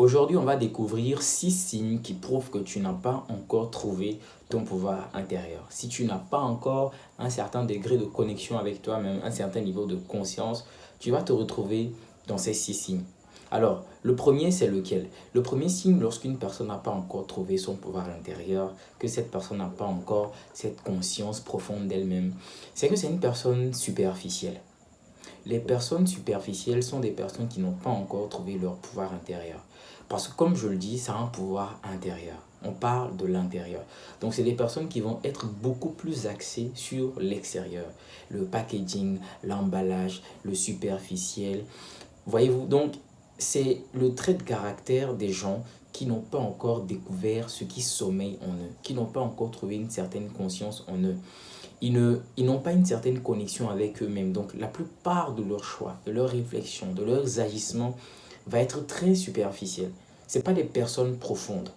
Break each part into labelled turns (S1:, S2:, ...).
S1: Aujourd'hui, on va découvrir 6 signes qui prouvent que tu n'as pas encore trouvé ton pouvoir intérieur. Si tu n'as pas encore un certain degré de connexion avec toi-même, un certain niveau de conscience, tu vas te retrouver dans ces 6 signes. Alors, le premier, c'est lequel? Le premier signe, lorsqu'une personne n'a pas encore trouvé son pouvoir intérieur, que cette personne n'a pas encore cette conscience profonde d'elle-même, c'est que c'est une personne superficielle. Les personnes superficielles sont des personnes qui n'ont pas encore trouvé leur pouvoir intérieur. Parce que comme je le dis, c'est un pouvoir intérieur. On parle de l'intérieur. Donc c'est des personnes qui vont être beaucoup plus axées sur l'extérieur. Le packaging, l'emballage, le superficiel. Voyez-vous, donc c'est le trait de caractère des gens qui n'ont pas encore découvert ce qui sommeille en eux, qui n'ont pas encore trouvé une certaine conscience en eux. Ils n'ont pas une certaine connexion avec eux-mêmes. Donc la plupart de leurs choix, de leurs réflexions, de leurs agissements va être très superficiel. Ce pas des personnes profondes.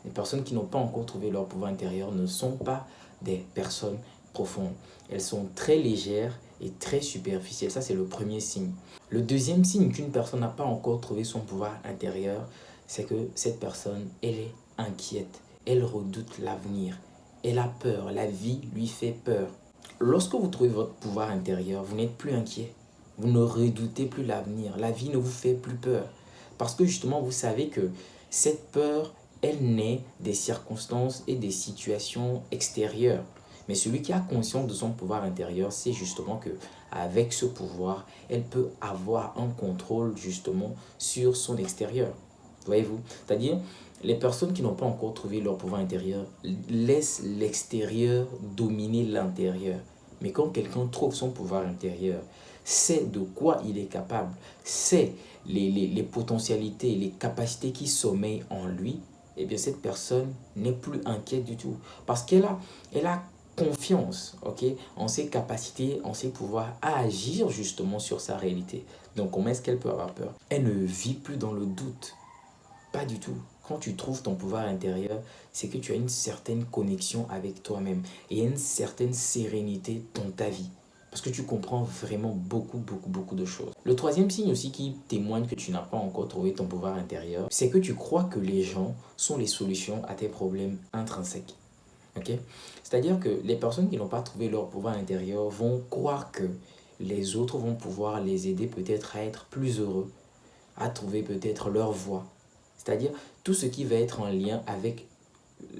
S1: Les personnes qui n'ont pas encore trouvé leur pouvoir intérieur ne sont pas des personnes profondes. Elles sont très légères et très superficielles. Ça, c'est le premier signe. Le deuxième signe qu'une personne n'a pas encore trouvé son pouvoir intérieur, c'est que cette personne, elle est inquiète. Elle redoute l'avenir. Elle a peur. La vie lui fait peur. Lorsque vous trouvez votre pouvoir intérieur, vous n'êtes plus inquiet. Vous ne redoutez plus l'avenir. La vie ne vous fait plus peur. Parce que justement, vous savez que cette peur, elle naît des circonstances et des situations extérieures. Mais celui qui a conscience de son pouvoir intérieur, c'est justement que avec ce pouvoir, elle peut avoir un contrôle justement sur son extérieur. Voyez-vous? C'est-à-dire, les personnes qui n'ont pas encore trouvé leur pouvoir intérieur laissent l'extérieur dominer l'intérieur. Mais quand quelqu'un trouve son pouvoir intérieur, sait de quoi il est capable, sait les potentialités, les capacités qui sommeillent en lui, eh bien cette personne n'est plus inquiète du tout. Parce elle a confiance, ok, en ses capacités, en ses pouvoirs à agir justement sur sa réalité. Donc comment est-ce qu'elle peut avoir peur? Elle ne vit plus dans le doute. Pas du tout. Quand tu trouves ton pouvoir intérieur, c'est que tu as une certaine connexion avec toi-même et une certaine sérénité dans ta vie. Parce que tu comprends vraiment beaucoup de choses. Le troisième signe aussi qui témoigne que tu n'as pas encore trouvé ton pouvoir intérieur, c'est que tu crois que les gens sont les solutions à tes problèmes intrinsèques. Ok? C'est-à-dire que les personnes qui n'ont pas trouvé leur pouvoir intérieur vont croire que les autres vont pouvoir les aider peut-être à être plus heureux, à trouver peut-être leur voie. C'est-à-dire tout ce qui va être en lien avec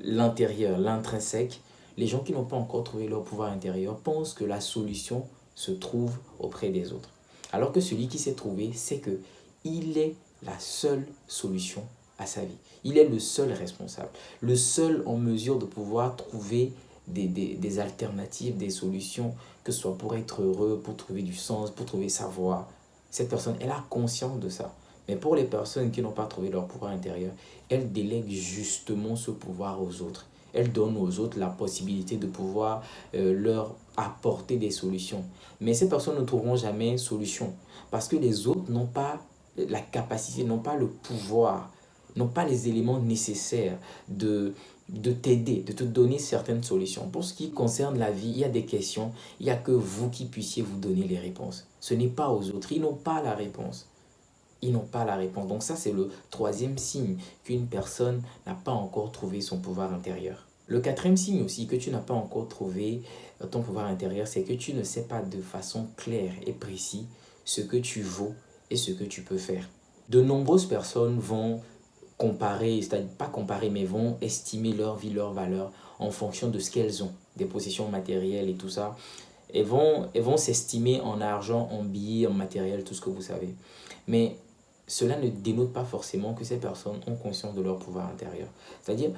S1: l'intérieur, l'intrinsèque. Les gens qui n'ont pas encore trouvé leur pouvoir intérieur pensent que la solution se trouve auprès des autres. Alors que celui qui s'est trouvé sait que il est la seule solution à sa vie. Il est le seul responsable, le seul en mesure de pouvoir trouver des alternatives, des solutions, que ce soit pour être heureux, pour trouver du sens, pour trouver sa voie. Cette personne, elle a conscience de ça. Mais pour les personnes qui n'ont pas trouvé leur pouvoir intérieur, elles délèguent justement ce pouvoir aux autres. Elles donnent aux autres la possibilité de pouvoir leur apporter des solutions. Mais ces personnes ne trouveront jamais solution parce que les autres n'ont pas la capacité, n'ont pas le pouvoir, n'ont pas les éléments nécessaires de t'aider, de te donner certaines solutions. Pour ce qui concerne la vie, il y a des questions, il n'y a que vous qui puissiez vous donner les réponses. Ce n'est pas aux autres, ils n'ont pas la réponse. Ils n'ont pas la réponse. Donc ça, c'est le troisième signe qu'une personne n'a pas encore trouvé son pouvoir intérieur. Le quatrième signe aussi que tu n'as pas encore trouvé ton pouvoir intérieur, c'est que tu ne sais pas de façon claire et précise ce que tu vaux et ce que tu peux faire. De nombreuses personnes vont comparer, c'est-à-dire pas comparer, mais vont estimer leur vie, leur valeur en fonction de ce qu'elles ont, des possessions matérielles et tout ça. Elles vont s'estimer en argent, en billets, en matériel, tout ce que vous savez. Mais cela ne dénote pas forcément que ces personnes ont conscience de leur pouvoir intérieur. C'est-à-dire,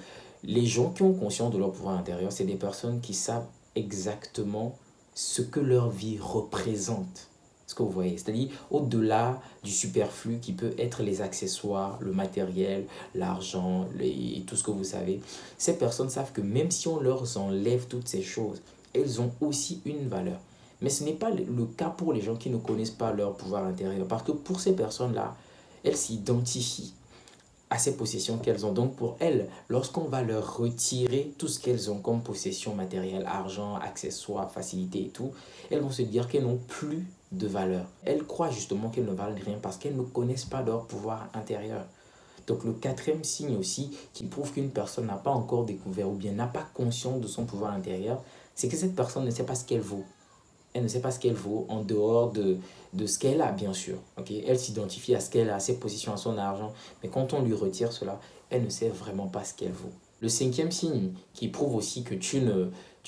S1: les gens qui ont conscience de leur pouvoir intérieur, c'est des personnes qui savent exactement ce que leur vie représente. Ce que vous voyez, c'est-à-dire au-delà du superflu qui peut être les accessoires, le matériel, l'argent et tout ce que vous savez, ces personnes savent que même si on leur enlève toutes ces choses, elles ont aussi une valeur. Mais ce n'est pas le cas pour les gens qui ne connaissent pas leur pouvoir intérieur. Parce que pour ces personnes-là, elles s'identifient à ces possessions qu'elles ont. Donc pour elles, lorsqu'on va leur retirer tout ce qu'elles ont comme possession matérielle, argent, accessoires, facilités et tout, elles vont se dire qu'elles n'ont plus de valeur. Elles croient justement qu'elles ne valent rien parce qu'elles ne connaissent pas leur pouvoir intérieur. Donc le quatrième signe aussi qui prouve qu'une personne n'a pas encore découvert ou bien n'a pas conscience de son pouvoir intérieur, c'est que cette personne ne sait pas ce qu'elle vaut. Elle ne sait pas ce qu'elle vaut en dehors de ce qu'elle a, bien sûr. Okay? Elle s'identifie à ce qu'elle a, à ses positions, à son argent. Mais quand on lui retire cela, elle ne sait vraiment pas ce qu'elle vaut. Le cinquième signe qui prouve aussi que tu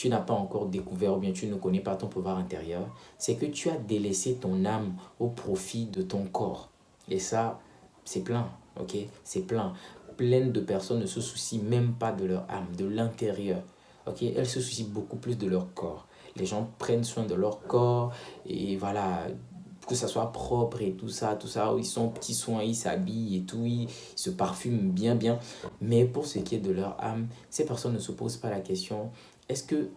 S1: n'as pas encore découvert ou bien tu ne connais pas ton pouvoir intérieur, c'est que tu as délaissé ton âme au profit de ton corps. Et ça, c'est plein. Ok, c'est plein. Plein de personnes ne se soucient même pas de leur âme, de l'intérieur. Ok, elles se soucient beaucoup plus de leur corps. Les gens prennent soin de leur corps et voilà, que ça soit propre et tout ça, ils sont petits soins, ils s'habillent et tout, ils se parfument bien, bien. Mais pour ce qui est de leur âme, ces personnes ne se posent pas la question, est-ce que,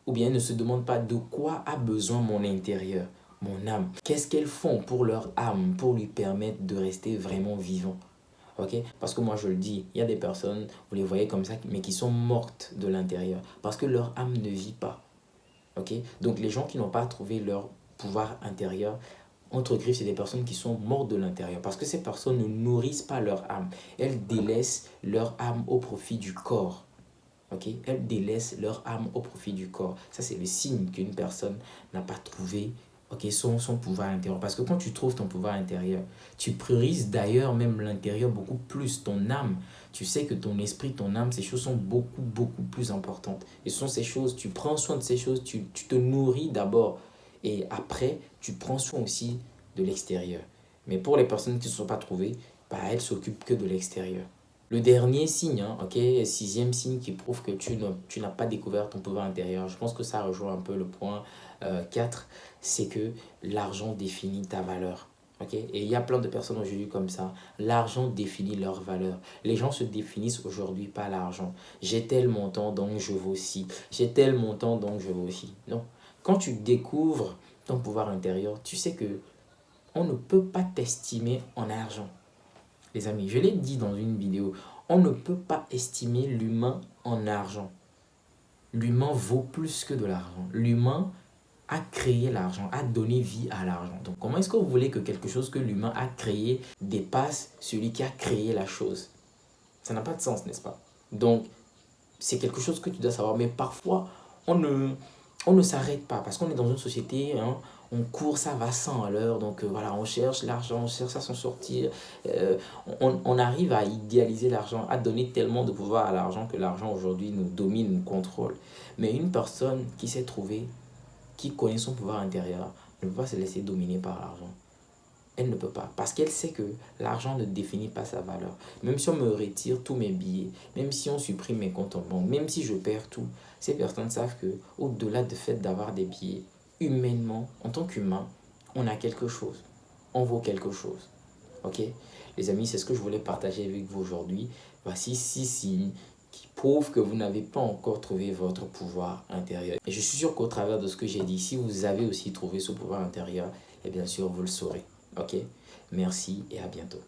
S1: ou bien ne se demandent pas de quoi a besoin mon intérieur, mon âme. Qu'est-ce qu'elles font pour leur âme, pour lui permettre de rester vraiment vivant. Ok, parce que moi je le dis, il y a des personnes, vous les voyez comme ça, mais qui sont mortes de l'intérieur parce que leur âme ne vit pas. Ok, donc les gens qui n'ont pas trouvé leur pouvoir intérieur, entre griffes, c'est des personnes qui sont mortes de l'intérieur parce que ces personnes ne nourrissent pas leur âme. Elles délaissent leur âme au profit du corps. Ok, elles délaissent leur âme au profit du corps. Ça, c'est le signe qu'une personne n'a pas trouvé son pouvoir intérieur. Parce que quand tu trouves ton pouvoir intérieur, tu priorises d'ailleurs même l'intérieur beaucoup plus, ton âme. Tu sais que ton esprit, ton âme, ces choses sont beaucoup, beaucoup plus importantes. Et ce sont ces choses, tu prends soin de ces choses, tu te nourris d'abord. Et après, tu prends soin aussi de l'extérieur. Mais pour les personnes qui ne se sont pas trouvées, bah, elles s'occupent que de l'extérieur. Le dernier signe, ok, sixième signe qui prouve que tu n'as pas découvert ton pouvoir intérieur, je pense que ça rejoint un peu le point 4, c'est que l'argent définit ta valeur. Okay? Et il y a plein de personnes aujourd'hui comme ça. L'argent définit leur valeur. Les gens se définissent aujourd'hui par l'argent. J'ai tel montant, donc je vaux ci. J'ai tel montant, donc je vaux ci. Non. Quand tu découvres ton pouvoir intérieur, tu sais que on ne peut pas t'estimer en argent. Les amis, je l'ai dit dans une vidéo, on ne peut pas estimer l'humain en argent. L'humain vaut plus que de l'argent. L'humain a créé l'argent, a donné vie à l'argent. Donc comment est-ce que vous voulez que quelque chose que l'humain a créé dépasse celui qui a créé la chose? Ça n'a pas de sens, n'est-ce pas? Donc c'est quelque chose que tu dois savoir. Mais parfois, on ne s'arrête pas parce qu'on est dans une société, hein, on court, ça va 100 à l'heure. Donc voilà, on cherche l'argent, on cherche à s'en sortir. On arrive à idéaliser l'argent, à donner tellement de pouvoir à l'argent que l'argent aujourd'hui nous domine, nous contrôle. Mais une personne qui s'est trouvée, qui connaît son pouvoir intérieur, ne peut pas se laisser dominer par l'argent. Elle ne peut pas. Parce qu'elle sait que l'argent ne définit pas sa valeur. Même si on me retire tous mes billets, même si on supprime mes comptes en banque, même si je perds tout, ces personnes savent que au-delà du fait d'avoir des billets, humainement, en tant qu'humain, on a quelque chose. On vaut quelque chose. Ok? Les amis, c'est ce que je voulais partager avec vous aujourd'hui. Voici 6 signes qui prouvent que vous n'avez pas encore trouvé votre pouvoir intérieur. Et je suis sûr qu'au travers de ce que j'ai dit, si vous avez aussi trouvé ce pouvoir intérieur, et bien sûr, vous le saurez. Ok? Merci et à bientôt.